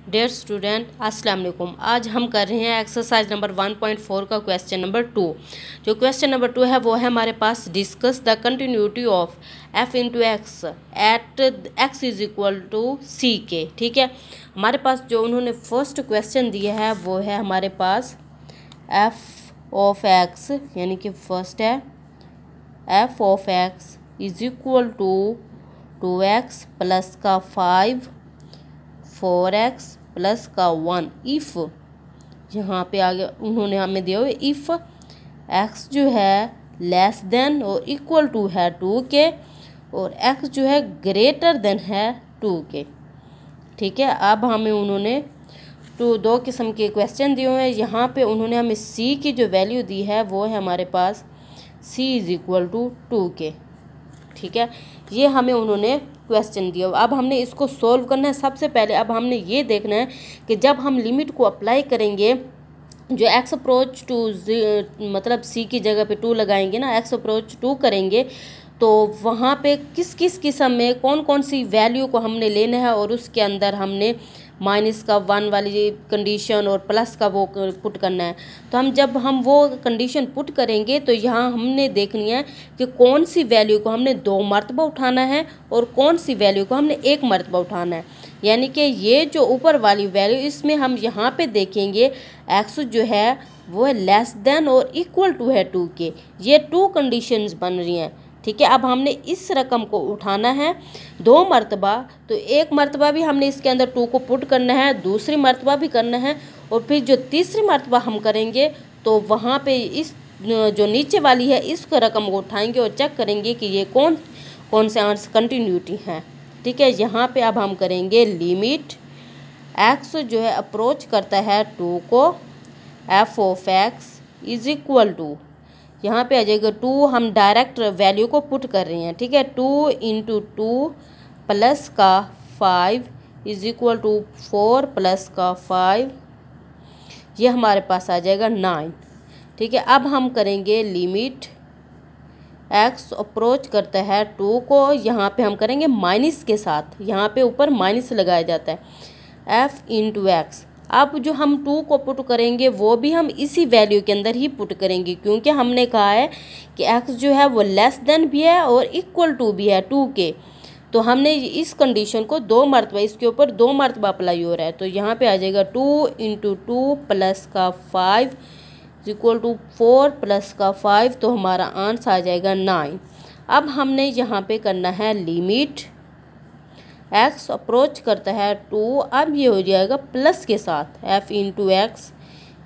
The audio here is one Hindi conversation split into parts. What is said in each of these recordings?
डियर स्टूडेंट अस्सलाम वालेकुम। आज हम कर रहे हैं एक्सरसाइज नंबर 1.4 का क्वेश्चन नंबर 2। जो क्वेश्चन नंबर 2 है वो है हमारे पास discuss the continuity of f into x at x is equal to c के। ठीक है, हमारे पास जो उन्होंने फर्स्ट क्वेश्चन दिया है वो है हमारे पास f ऑफ x, यानी कि फर्स्ट है f of x is equal to 2x plus का 5 4x प्लस का 1 इफ़, यहाँ पे आगे उन्होंने हमें दिया हुआ इफ़ x जो है लेस देन और इक्वल टू है 2 के और x जो है ग्रेटर देन है 2 के। ठीक है, अब हमें उन्होंने दो किस्म के क्वेश्चन दिए हुए हैं। यहाँ पे उन्होंने हमें c की जो वैल्यू दी है वो है हमारे पास c इज़ इक्वल टू 2 के। ठीक है, ये हमें उन्होंने क्वेश्चन दिया। अब हमने इसको सॉल्व करना है। सबसे पहले अब हमने ये देखना है कि जब हम लिमिट को अप्लाई करेंगे, जो x अप्रोच टू मतलब c की जगह पे 2 लगाएंगे ना, x अप्रोच 2 करेंगे तो वहाँ पे किस किस किस्म में कौन कौन सी वैल्यू को हमने लेना है और उसके अंदर हमने माइनस का 1 वाली कंडीशन और प्लस का वो पुट करना है। तो जब हम वो कंडीशन पुट करेंगे तो यहाँ हमने देखनी है कि कौन सी वैल्यू को हमने 2 मरतबा उठाना है और कौन सी वैल्यू को हमने 1 मरतबा उठाना है। यानी कि ये जो ऊपर वाली वैल्यू, इसमें हम यहाँ पे देखेंगे x जो है वो है लेस देन और इक्वल टू है 2 के। ये 2 कंडीशंस बन रही हैं। ठीक है, अब हमने इस रकम को उठाना है 2 मरतबा, तो 1 मरतबा भी हमने इसके अंदर 2 को पुट करना है, दूसरी मरतबा भी करना है और फिर जो तीसरी मरतबा हम करेंगे तो वहाँ पे इस जो नीचे वाली है इस रकम को उठाएंगे और चेक करेंगे कि ये कौन कौन से आंसर कंटिन्यूटी हैं। ठीक है, यहाँ पे अब हम करेंगे लिमिट x जो है अप्रोच करता है 2 को, f of x is equal to, यहाँ पे आ जाएगा 2, हम डायरेक्ट वैल्यू को पुट कर रहे हैं। ठीक है, 2 इंटू 2 प्लस का 5 इज इक्वल टू 4 प्लस का 5, ये हमारे पास आ जाएगा 9। ठीक है, अब हम करेंगे लिमिट x अप्रोच करता है 2 को, यहाँ पे हम करेंगे माइनस के साथ, यहाँ पे ऊपर माइनस लगाया जाता है f इंटू एक्स। अब जो हम 2 को पुट करेंगे वो भी हम इसी वैल्यू के अंदर ही पुट करेंगे, क्योंकि हमने कहा है कि x जो है वो लेस देन भी है और इक्वल टू भी है 2 के। तो हमने इस कंडीशन को 2 मरतबा, इसके ऊपर 2 मरतबा अप्लाई हो रहा है। तो यहाँ पे आ जाएगा 2 इंटू 2 प्लस का 5 इक्वल टू 4 प्लस का 5, तो हमारा आंसर आ जाएगा 9। अब हमने यहाँ पे करना है लिमिट x अप्रोच करता है 2, अब ये हो जाएगा प्लस के साथ f into x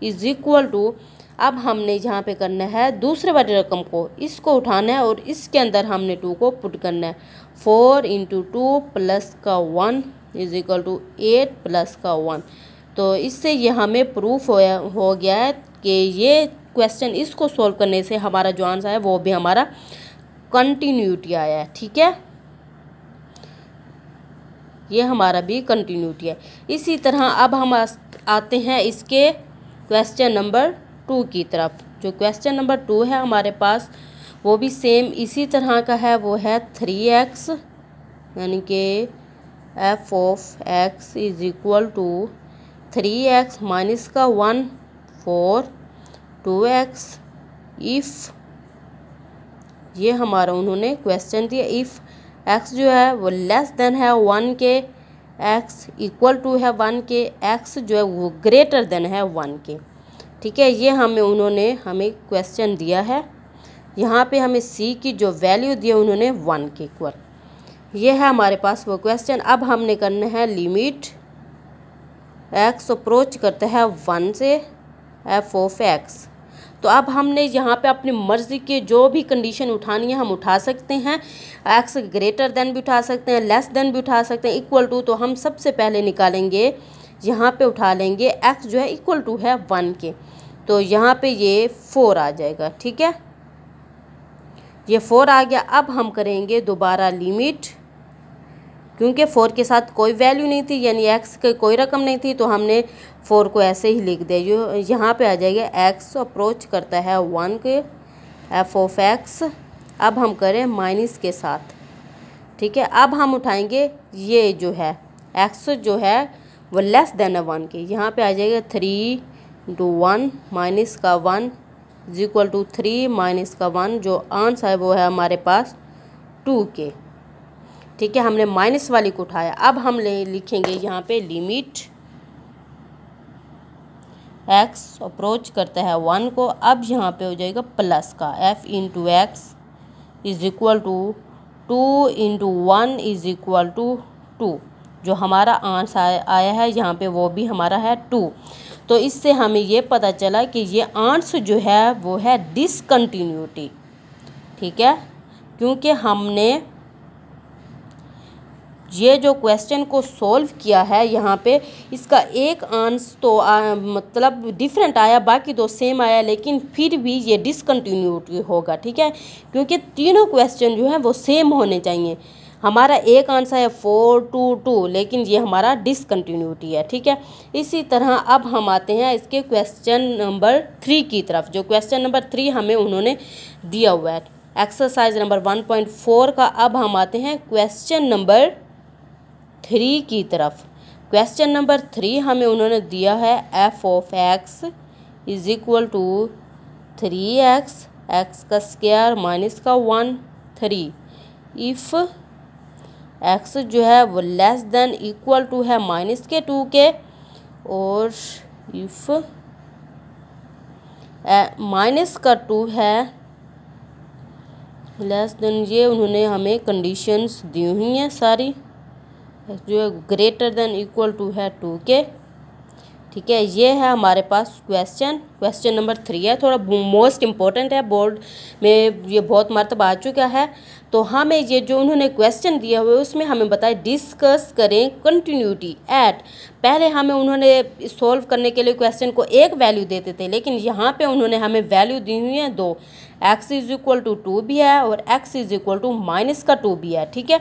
is equal to, अब हमने यहाँ पे करना है दूसरे वाली रकम को, इसको उठाना है और इसके अंदर हमने 2 को पुट करना है। 4 इंटू 2 प्लस का 1 इज इक्वल टू 8 प्लस का 1। तो इससे ये हमें प्रूफ हो गया है कि ये क्वेश्चन, इसको सॉल्व करने से हमारा जो आंसर है वो भी हमारा कंटिन्यूटी आया है। ठीक है, ये हमारा भी कंटिन्यूटी है। इसी तरह अब हम आते हैं इसके क्वेश्चन नंबर 2 की तरफ। जो क्वेश्चन नंबर 2 है हमारे पास वो भी सेम इसी तरह का है, वो है 3x, यानी कि f of x is equal to 3x minus का 1 4 2x इफ़, ये हमारा उन्होंने क्वेश्चन दिया। इफ़ x जो है वो लेस देन है 1 के, x इक्वल टू है 1 के, x जो है वो ग्रेटर देन है 1 के। ठीक है, ये उन्होंने हमें क्वेश्चन दिया है। यहाँ पे हमें c की जो वैल्यू दी है उन्होंने 1 के इक्वल, ये है हमारे पास वो क्वेश्चन। अब हमने करना है लिमिट x अप्रोच करता है 1 से f ऑफ x। तो अब हमने यहाँ पे अपनी मर्ज़ी के जो भी कंडीशन उठानी है हम उठा सकते हैं। x ग्रेटर देन भी उठा सकते हैं, लेस देन भी उठा सकते हैं, इक्वल टू। तो हम सबसे पहले निकालेंगे, यहाँ पे उठा लेंगे x जो है इक्वल टू है 1 के, तो यहाँ पे ये 4 आ जाएगा। ठीक है, ये 4 आ गया। अब हम करेंगे दोबारा लिमिट, क्योंकि 4 के साथ कोई वैल्यू नहीं थी, यानी x की कोई रकम नहीं थी, तो हमने 4 को ऐसे ही लिख दिया। जो यहाँ पे आ जाएगा x अप्रोच करता है 1 के, f ऑफ x। अब हम करें माइनस के साथ। ठीक है, अब हम उठाएंगे ये जो है x जो है वो लेस देन है 1 के। यहाँ पे आ जाएगा 3 इंटू 1 माइनस का 1 इज इक्वल टू 3 माइनस का 1, जो आंसर है वो है हमारे पास 2 के। ठीक है, हमने माइनस वाली को उठाया। अब हम लिखेंगे यहाँ पे लिमिट x अप्रोच करता है 1 को। अब यहाँ पे हो जाएगा प्लस का f into x is equal to 2 into 1 is equal to 2। जो हमारा आंसर आया है यहाँ पे वो भी हमारा है 2। तो इससे हमें ये पता चला कि ये आंसर जो है वो है डिसकंटिन्यूटी। ठीक है, क्योंकि हमने ये जो क्वेश्चन को सॉल्व किया है यहाँ पे इसका एक आंसर तो मतलब डिफरेंट आया, बाकी दो सेम आया, लेकिन फिर भी ये डिसकंटिन्यूटी होगा। ठीक है, क्योंकि तीनों क्वेश्चन जो है वो सेम होने चाहिए। हमारा एक आंसर है 4 2 2, लेकिन ये हमारा डिसकंटिन्यूटी है। ठीक है, इसी तरह अब हम आते हैं इसके क्वेश्चन नंबर 3 की तरफ। जो क्वेश्चन नंबर 3 हमें उन्होंने दिया हुआ है एक्सरसाइज नंबर 1.4 का। अब हम आते हैं क्वेश्चन नंबर 3 की तरफ। क्वेश्चन नंबर 3 हमें उन्होंने दिया है f of x is equal to 3x x का स्क्वायर माइनस का 1 3 इफ़ x जो है वो लेस देन इक्वल टू है माइनस के 2 के, और इफ़ माइनस का 2 है लेस देन, ये उन्होंने हमें कंडीशंस दी हुई हैं सारी, जो है ग्रेटर देन इक्वल टू है 2 के। ठीक है, ये है हमारे पास क्वेश्चन नंबर 3 है। थोड़ा मोस्ट इम्पोर्टेंट है, बोर्ड में ये बहुत मरतबा आ चुका है। तो हमें ये जो उन्होंने क्वेश्चन दिया हुआ है उसमें हमें बताया डिस्कस करें कंटिन्यूटी एट। पहले हमें उन्होंने सॉल्व करने के लिए क्वेश्चन को एक वैल्यू देते थे, लेकिन यहाँ पे उन्होंने हमें वैल्यू दी हुई है 2। x इज इक्वल टू 2 भी है और x is equal to minus का 2 भी है। ठीक है,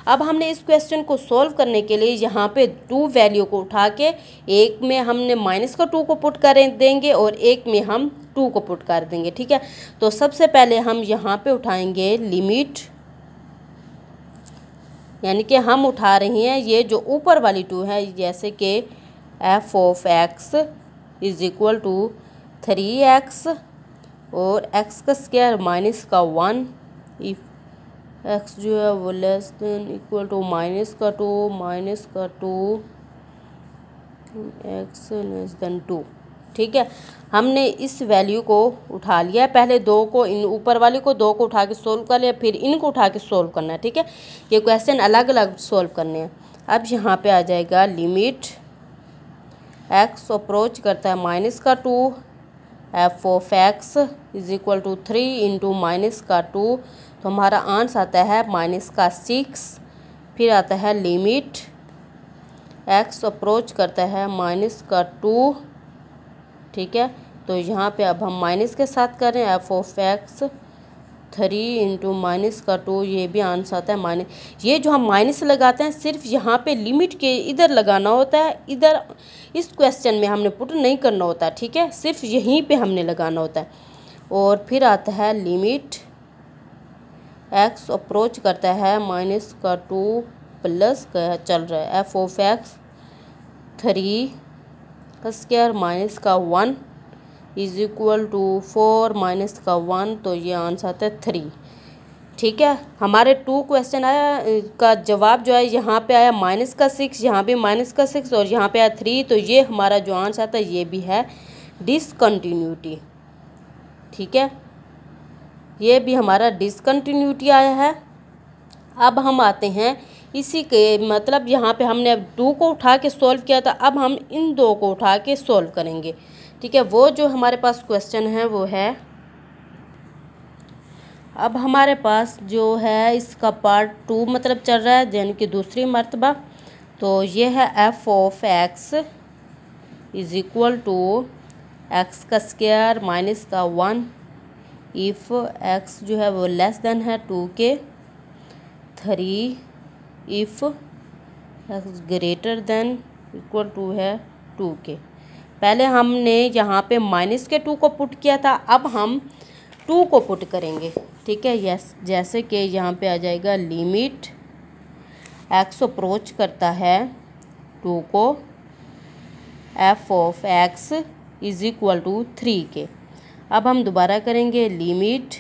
अब हमने इस क्वेश्चन को सॉल्व करने के लिए यहाँ पे 2 वैल्यू को उठा के एक में हमने माइनस का 2 को पुट कर देंगे और एक में हम 2 को पुट कर देंगे। ठीक है, तो सबसे पहले हम यहाँ पे उठाएंगे लिमिट, यानी कि हम उठा रहे हैं ये जो ऊपर वाली 2 है, जैसे कि f of x is equal to 3x और x का स्क्वायर माइनस का 1 इफ x जो है वो less than equal to minus का 2 x लेस देन 2। ठीक है, हमने इस वैल्यू को उठा लिया। पहले 2 को, इन ऊपर वाले को 2 को उठा के सोल्व कर लिया, फिर इनको उठा के सोल्व करना है। ठीक है, ये क्वेश्चन अलग अलग सोल्व करने हैं। अब यहाँ पे आ जाएगा लिमिट x अप्रोच करता है माइनस का 2 f of x is equal to 3 into minus का 2, तो हमारा आंसर आता है माइनस का 6। फिर आता है लिमिट x अप्रोच करता है माइनस का 2। ठीक है, तो यहाँ पे अब हम माइनस के साथ कर रहे हैं f of x 3 into minus का 2, ये भी आंसर आता है माइनस। ये जो हम माइनस लगाते हैं सिर्फ यहाँ पे लिमिट के इधर लगाना होता है, इधर इस क्वेश्चन में हमने पुट नहीं करना होता। ठीक है, सिर्फ यहीं पे हमने लगाना होता है। और फिर आता है लिमिट x अप्रोच करता है माइनस का 2 प्लस का चल रहा है f ऑफ x 3 का स्क्वायर माइनस का 1 इज इक्वल टू 4 माइनस का 1, तो ये आंसर आता है 3। ठीक है, हमारे 2 क्वेश्चन आया का जवाब जो है यहाँ पे आया माइनस का 6, यहाँ भी माइनस का 6 और यहाँ पे आया 3, तो ये हमारा जो आंसर आता है ये भी है डिसकंटिन्यूटी। ठीक है, ये भी हमारा डिसकंटिन्यूटी आया है। अब हम आते हैं इसी के, मतलब यहाँ पे हमने अब 2 को उठा के सॉल्व किया था, अब हम इन 2 को उठा के सॉल्व करेंगे। ठीक है, वो जो हमारे पास क्वेश्चन है वो है, अब हमारे पास जो है इसका पार्ट 2 मतलब चल रहा है, यानी कि दूसरी मर्तबा। तो ये है f of x is equal to x का स्क्वायर माइनस का 1 इफ़ x जो है वो लेस देन है 2 के, 3 if x greater than equal to है 2 के। पहले हमने यहाँ पे माइनस के 2 को पुट किया था, अब हम 2 को पुट करेंगे। ठीक है, यस, जैसे कि यहाँ पे आ जाएगा लिमिट x अप्रोच करता है 2 को f of x is equal to 3 के। अब हम दोबारा करेंगे लिमिट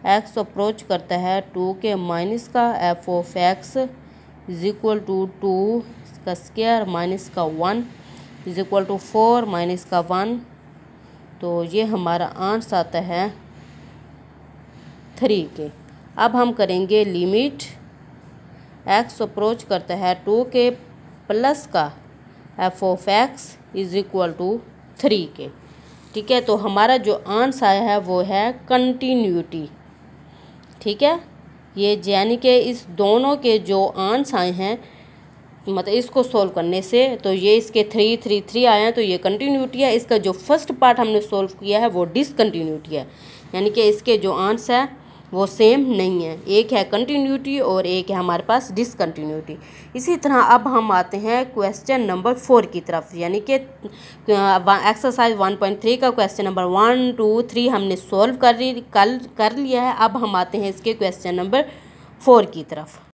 एक्स अप्रोच करता है 2 के माइनस का f of x is equal to 2 का स्क्वायर माइनस का 1 इज इक्वल टू 4 माइनस का 1। तो ये हमारा आंसर आता है 3 के। अब हम करेंगे लिमिट एक्स अप्रोच करता है 2 के प्लस का f of x is equal to 3 के। ठीक है, तो हमारा जो आंसर आया है वो है कंटिन्यूटी। ठीक है, ये यानी कि इस दोनों के जो आंसर आए हैं मतलब इसको सॉल्व करने से, तो ये इसके 3 3 3 आए हैं तो ये कंटिन्यूटी है। इसका जो फर्स्ट पार्ट हमने सॉल्व किया है वो डिसकंटिन्यूटी है, यानी कि इसके जो आंसर है वो सेम नहीं है, एक है कंटिन्यूटी और एक है हमारे पास डिसकंटिन्यूटी। इसी तरह अब हम आते हैं क्वेश्चन नंबर 4 की तरफ, यानी कि एक्सरसाइज 1.3 का क्वेश्चन नंबर 1 2 3 हमने सॉल्व कर लिया है। अब हम आते हैं इसके क्वेश्चन नंबर 4 की तरफ।